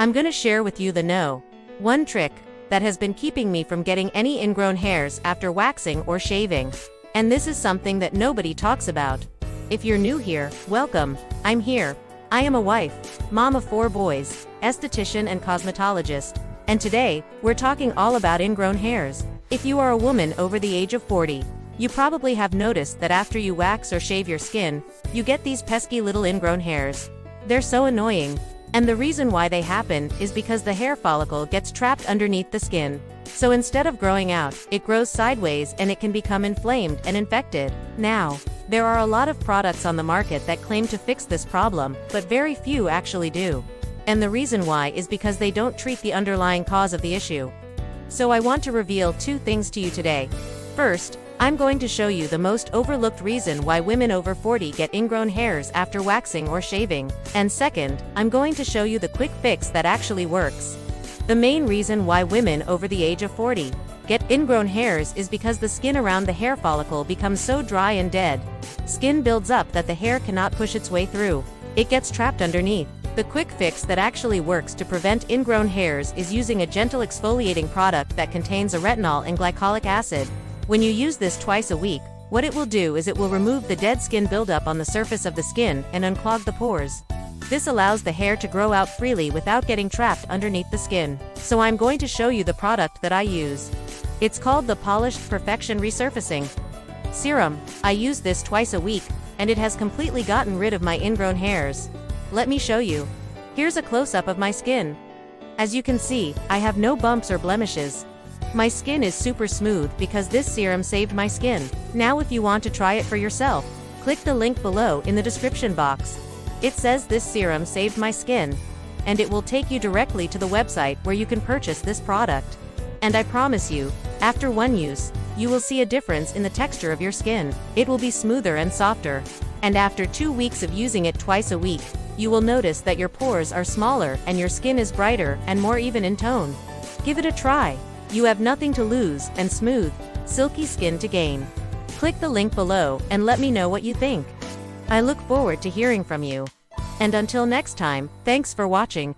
I'm gonna share with you the one trick that has been keeping me from getting any ingrown hairs after waxing or shaving. And this is something that nobody talks about. If you're new here, welcome. I'm here. I am a wife, mom of 4 boys, esthetician and cosmetologist, and today, we're talking all about ingrown hairs. If you are a woman over the age of 40, you probably have noticed that after you wax or shave your skin, you get these pesky little ingrown hairs. They're so annoying. And the reason why they happen is because the hair follicle gets trapped underneath the skin. So instead of growing out, it grows sideways and it can become inflamed and infected. Now, there are a lot of products on the market that claim to fix this problem, but very few actually do. And the reason why is because they don't treat the underlying cause of the issue. So I want to reveal 2 things to you today. First, I'm going to show you the most overlooked reason why women over 40 get ingrown hairs after waxing or shaving. And second, I'm going to show you the quick fix that actually works. The main reason why women over the age of 40 get ingrown hairs is because the skin around the hair follicle becomes so dry and dead. Skin builds up that the hair cannot push its way through. It gets trapped underneath. The quick fix that actually works to prevent ingrown hairs is using a gentle exfoliating product that contains a retinol and glycolic acid. When you use this twice a week, what it will do is it will remove the dead skin buildup on the surface of the skin and unclog the pores. This allows the hair to grow out freely without getting trapped underneath the skin. So I'm going to show you the product that I use. It's called the Polished Perfection Resurfacing Serum. I use this twice a week, and it has completely gotten rid of my ingrown hairs. Let me show you. Here's a close-up of my skin. As you can see, I have no bumps or blemishes. My skin is super smooth because this serum saved my skin. Now if you want to try it for yourself, click the link below in the description box. It says this serum saved my skin, and it will take you directly to the website where you can purchase this product. And I promise you, after one use, you will see a difference in the texture of your skin. It will be smoother and softer. And after 2 weeks of using it twice a week, you will notice that your pores are smaller and your skin is brighter and more even in tone. Give it a try. You have nothing to lose and smooth, silky skin to gain. Click the link below and let me know what you think. I look forward to hearing from you. And until next time, thanks for watching.